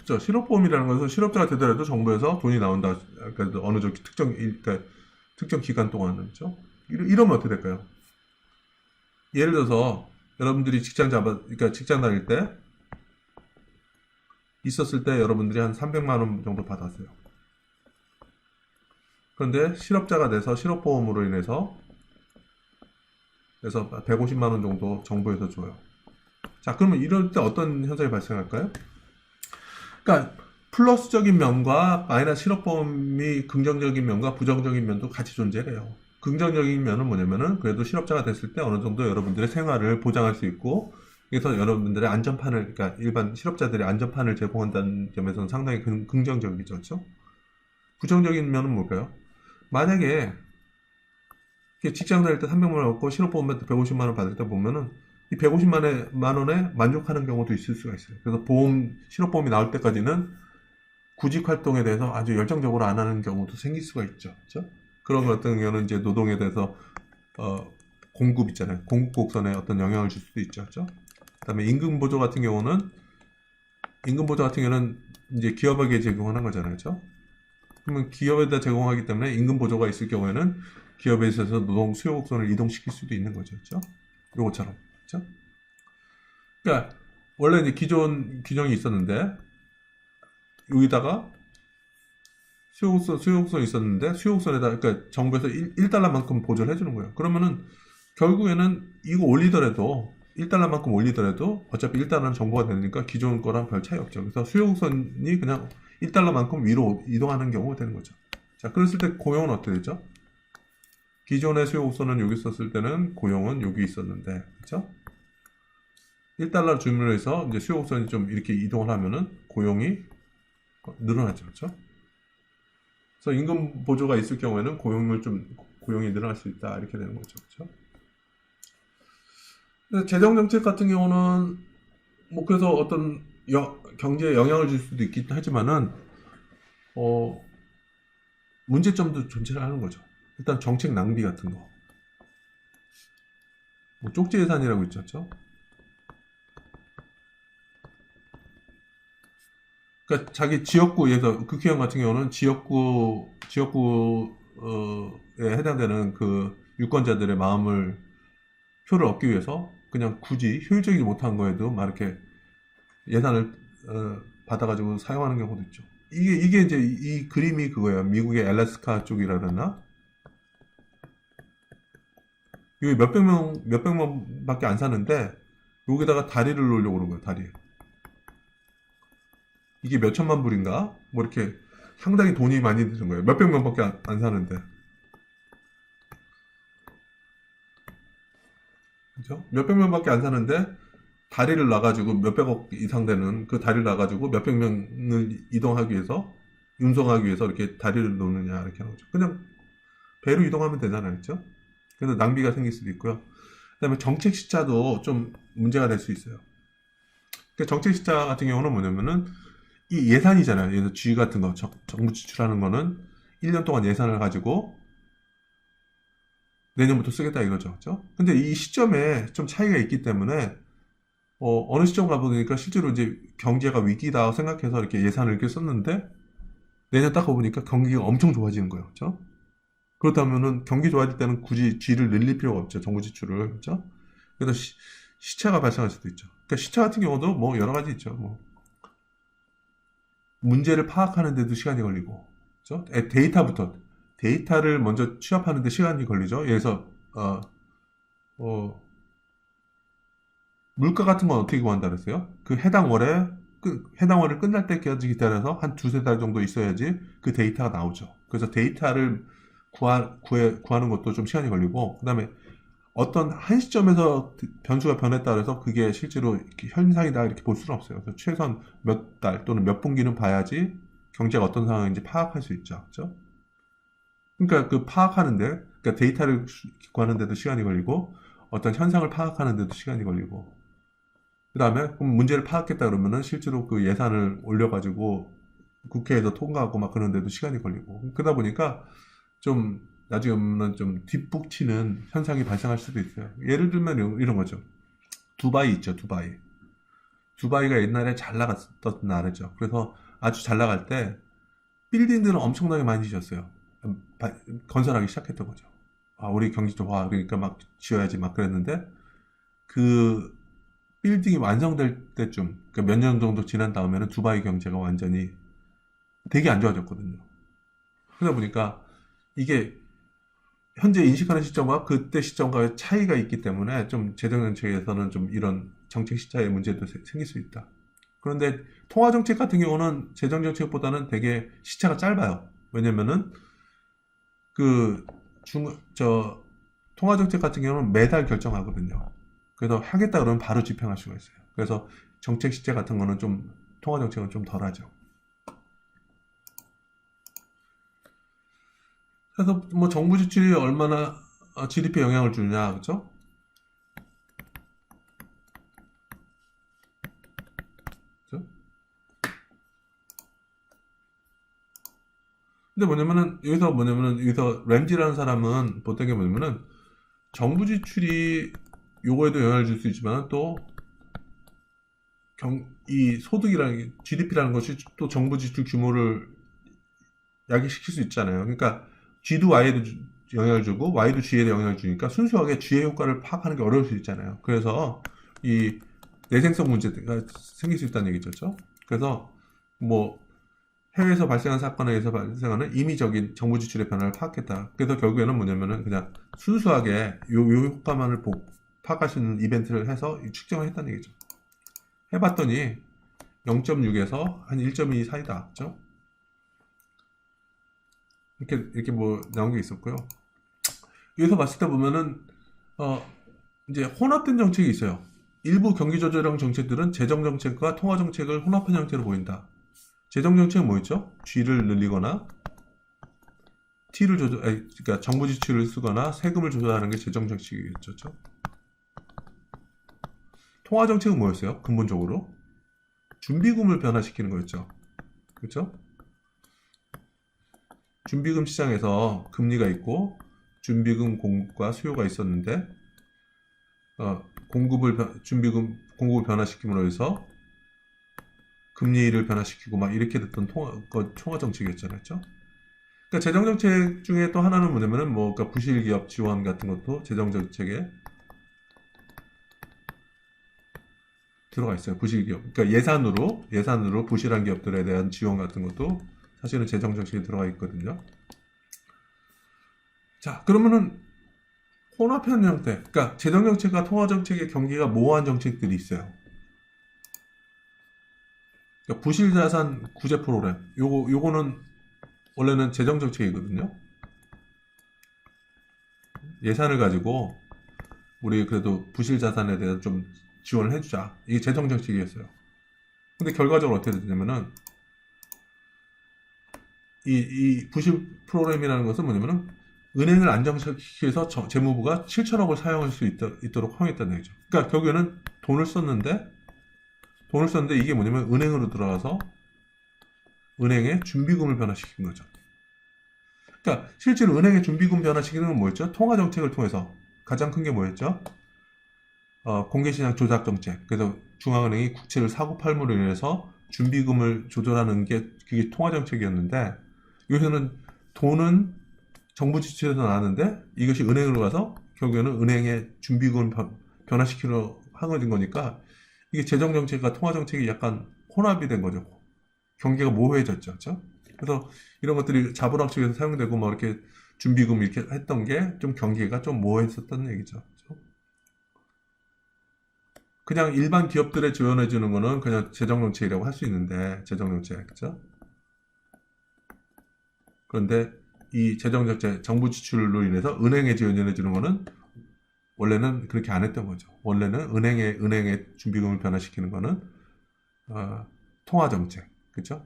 그렇죠. 실업보험이라는 것은 실업자가 되더라도 정부에서 돈이 나온다. 그러니까 어느 정도 그러니까 특정 기간 동안은 그렇죠. 이러면 어떻게 될까요? 예를 들어서 여러분들이 그러니까 직장 다닐 때 있었을 때 여러분들이 한 300만 원 정도 받았어요. 그런데 실업자가 돼서 실업보험으로 인해서 그래서 150만 원 정도 정부에서 줘요. 자, 그러면 이럴 때 어떤 현상이 발생할까요? 그러니까 플러스적인 면과 마이너스 실업보험이 긍정적인 면과 부정적인 면도 같이 존재해요. 긍정적인 면은 뭐냐면은 그래도 실업자가 됐을 때 어느 정도 여러분들의 생활을 보장할 수 있고 그래서 여러분들의 안전판을 그러니까 일반 실업자들의 안전판을 제공한다는 점에서는 상당히 긍정적이죠. 그렇죠? 부정적인 면은 뭘까요? 만약에 직장 다닐 때 300만 원 얻고 실업보험 받을 때 150만 원 받을 때 보면은 이 150만 원에 만족하는 경우도 있을 수가 있어요. 그래서 실업보험이 나올 때까지는 구직 활동에 대해서 아주 열정적으로 안 하는 경우도 생길 수가 있죠. 그렇죠? 그런 것 같은 경우는 이제 노동에 대해서 공급 있잖아요. 공급 곡선에 어떤 영향을 줄 수도 있죠. 그렇죠? 그다음에 임금 보조 같은 경우는 이제 기업에게 제공하는 거잖아요. 그렇죠? 그러면 기업에다 제공하기 때문에 임금 보조가 있을 경우에는 기업에 있어서 노동 수요 곡선을 이동시킬 수도 있는 거죠. 그렇죠? 요것처럼. 그렇죠? 그러니까 원래 이제 기존 규정이 있었는데 여기다가 수요곡선이 있었는데 수요곡선에다 그러니까 정부에서 1달러만큼 보조를 해주는 거예요. 그러면은 결국에는 이거 올리더라도 1달러만큼 올리더라도 어차피 1달러는 정보가 되니까 기존 거랑 별 차이 없죠. 그래서 수요곡선이 그냥 1달러만큼 위로 이동하는 경우가 되는 거죠. 자, 그랬을 때 고용은 어떻게 되죠? 기존의 수요곡선은 여기 있었을 때는 고용은 여기 있었는데, 그렇죠? 1달러 주문을 해서 이제 수요곡선이 좀 이렇게 이동을 하면은 고용이 늘어나죠. 그렇죠? 그래서 임금 보조가 있을 경우에는 고용이 늘어날 수 있다 이렇게 되는 거죠. 그렇죠? 재정 정책 같은 경우는 뭐 그래서 어떤 경제에 영향을 줄 수도 있긴 하지만은 어, 문제점도 존재를 하는 거죠. 일단 정책 낭비 같은 거. 뭐 쪽지 예산이라고 있죠. 그러니까 자기 지역구에서 국회의원 같은 경우는 지역구에 해당되는 그 유권자들의 마음을 표를 얻기 위해서 그냥 굳이 효율적이지 못한 거에도 막 이렇게 예산을 받아가지고 사용하는 경우도 있죠. 이게 이제 이 그림이 그거예요. 미국의 알래스카 쪽이라 그러나 여기 몇백 명밖에 안 사는데 여기다가 다리를 놓으려고 그런 거예요. 다리. 이게 몇 천만 불인가? 뭐 이렇게 상당히 돈이 많이 드는 거예요. 몇백 명밖에 안 사는데. 그죠? 몇백 명밖에 안 사는데 다리를 놔가지고 몇백억 이상 되는 그 다리를 놔가지고 몇백 명을 이동하기 위해서 운송하기 위해서 이렇게 다리를 놓느냐 이렇게 하는 거죠. 그냥 배로 이동하면 되잖아요, 그렇죠? 그래서 낭비가 생길 수도 있고요. 그다음에 정책 시차도 좀 문제가 될 수 있어요. 그러니까 정책 시차 같은 경우는 뭐냐면은 이 예산이잖아요. 예를 G 같은 거 정부 지출하는 거는 1년 동안 예산을 가지고 내년부터 쓰겠다 이거죠, 그렇죠? 근데 이 시점에 좀 차이가 있기 때문에 어느 시점 가보니까 실제로 이제 경제가 위기다 생각해서 이렇게 예산을 이렇게 썼는데 내년 딱 가보니까 경기가 엄청 좋아지는 거예요. 그렇죠? 그렇다면은 경기 좋아질 때는 굳이 G를 늘릴 필요가 없죠. 정부 지출을. 그렇죠? 그래서 시차가 발생할 수도 있죠. 그러니까 시차 같은 경우도 뭐 여러 가지 있죠. 뭐 문제를 파악하는 데도 시간이 걸리고. 그렇죠? 데이터를 먼저 취합하는 데 시간이 걸리죠. 예를 들어서 어, 물가 같은 건 어떻게 구한다 그랬어요? 그 해당 월을 끝날 때까지 기다려서 한 두세 달 정도 있어야지 그 데이터가 나오죠. 그래서 데이터를 구하는 것도 좀 시간이 걸리고, 그 다음에 어떤 한 시점에서 변수가 변했다 그래서 그게 실제로 이렇게 현상이다 이렇게 볼 수는 없어요. 그래서 최소한 몇 달 또는 몇 분기는 봐야지 경제가 어떤 상황인지 파악할 수 있죠. 그렇죠? 그러니까 그 파악하는데, 그러니까 데이터를 구하는데도 시간이 걸리고, 어떤 현상을 파악하는데도 시간이 걸리고, 그 다음에 그럼 문제를 파악했다 그러면은 실제로 그 예산을 올려가지고 국회에서 통과하고 막 그런데도 시간이 걸리고 그러다 보니까 좀 나중에는 좀 뒷북치는 현상이 발생할 수도 있어요. 예를 들면 이런 거죠. 두바이 있죠, 두바이. 두바이가 옛날에 잘 나갔던 나라죠. 그래서 아주 잘 나갈 때 빌딩들은 엄청나게 많이 지었어요. 건설하기 시작했던 거죠. 아, 우리 경기 좋아. 그러니까 막 지어야지 막 그랬는데 그 빌딩이 완성될 때쯤, 그러니까 몇 년 정도 지난 다음에는 두바이 경제가 완전히 되게 안 좋아졌거든요. 그러다 보니까 이게 현재 인식하는 시점과 그때 시점과의 차이가 있기 때문에 좀 재정정책에서는 좀 이런 정책 시차의 문제도 생길 수 있다. 그런데 통화정책 같은 경우는 재정정책보다는 되게 시차가 짧아요. 왜냐면은 그 통화정책 같은 경우는 매달 결정하거든요. 그래서 하겠다 그러면 바로 집행할 수가 있어요. 그래서 정책 시제 같은 거는 좀 통화정책은 좀 덜하죠. 그래서 뭐 정부 지출이 얼마나 GDP에 영향을 주느냐, 그렇죠? 근데 근데 여기서 램지라는 사람은 보던 게 뭐냐면은 정부 지출이 요거에도 영향을 줄 수 있지만 또 이 소득이라는 게 GDP라는 것이 또 정부 지출 규모를 야기시킬 수 있잖아요. 그러니까 G도 Y에도 영향을 주고 Y도 G에도 영향을 주니까 순수하게 G의 효과를 파악하는 게 어려울 수 있잖아요. 그래서 이 내생성 문제가 생길 수 있다는 얘기죠. 그래서 뭐 해외에서 발생한 사건에 의해서 발생하는 임의적인 정부 지출의 변화를 파악했다. 그래서 결국에는 뭐냐면은 그냥 순수하게 요 효과만을 파악할 수 있는 이벤트를 해서 측정을 했다는 얘기죠. 해봤더니 0.6에서 한 1.2 사이다. 그죠? 이렇게 뭐 나온 게 있었고요. 여기서 봤을 때 보면은 이제 혼합된 정책이 있어요. 일부 경기조절형 정책들은 재정정책과 통화정책을 혼합한 형태로 보인다. 재정정책은 뭐였죠? G를 늘리거나 T를 그러니까 정부 지출을 쓰거나 세금을 조절하는 게 재정정책이겠죠. 통화정책은 뭐였어요? 근본적으로 준비금을 변화시키는 거였죠. 그렇죠? 준비금 시장에서 금리가 있고 준비금 공급과 수요가 있었는데 준비금 공급을 변화시킴으로 해서 금리를 변화시키고 막 이렇게 됐던 통화 정책이었잖아요. 그러니까 재정 정책 중에 또 하나는 뭐냐면은 그러니까 부실 기업 지원 같은 것도 재정 정책에 들어가 있어요. 부실 기업. 그러니까 예산으로 부실한 기업들에 대한 지원 같은 것도 사실은 재정 정책에 들어가 있거든요. 자, 그러면은 혼합형 형태. 그러니까 재정 정책과 통화 정책의 경계가 모호한 정책들이 있어요. 그러니까 부실 자산 구제 프로그램. 요거는 원래는 재정 정책이거든요. 예산을 가지고 우리 그래도 부실 자산에 대해서 좀 지원을 해주자. 이게 재정 정책이었어요. 근데 결과적으로 어떻게 되냐면은 이 부실 프로그램이라는 것은 뭐냐면은 은행을 안정시키기 위해서 재무부가 7천억을 사용할 수 있도록 허용했다는 얘기죠. 그러니까 결국에는 돈을 썼는데 이게 뭐냐면 은행으로 들어가서 은행의 준비금을 변화시킨 거죠. 그러니까 실제로 은행의 준비금 변화시키는 건 뭐였죠? 통화 정책을 통해서 가장 큰 게 뭐였죠? 공개시장 조작 정책. 그래서 중앙은행이 국채를 사고 팔므로 인해서 준비금을 조절하는 게 그게 통화 정책이었는데 여기서는 돈은 정부 지출에서 나왔는데 이것이 은행으로 가서 결국에는 은행의 준비금을 변화시키려 하는 거니까 이게 재정정책과 통화정책이 약간 혼합이 된 거죠. 경계가 모호해졌죠. 그렇죠? 그래서 이런 것들이 자본학 측에서 사용되고 뭐 이렇게 준비금 이렇게 했던 게 좀 경계가 좀 모호했었다는 얘기죠. 그렇죠? 그냥 일반 기업들에 지원해 주는 거는 그냥 재정정책이라고 할 수 있는데 재정정책 그렇죠? 그런데 이 재정정책 정부 지출로 인해서 은행에 지원해 주는 거는 원래는 그렇게 안 했던 거죠. 원래는 은행의 준비금을 변화시키는 거는 통화정책, 그렇죠?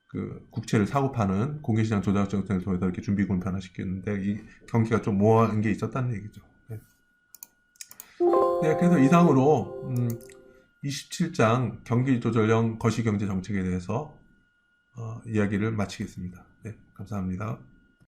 그 국채를 사고 파는 공개시장 조작 정책을 통해서 이렇게 준비금을 변화시키는데 이 경기가 좀 모호한 게 있었다는 얘기죠. 네. 네, 그래서 이상으로 27장 경기조절형 거시경제 정책에 대해서 이야기를 마치겠습니다. 네, 감사합니다.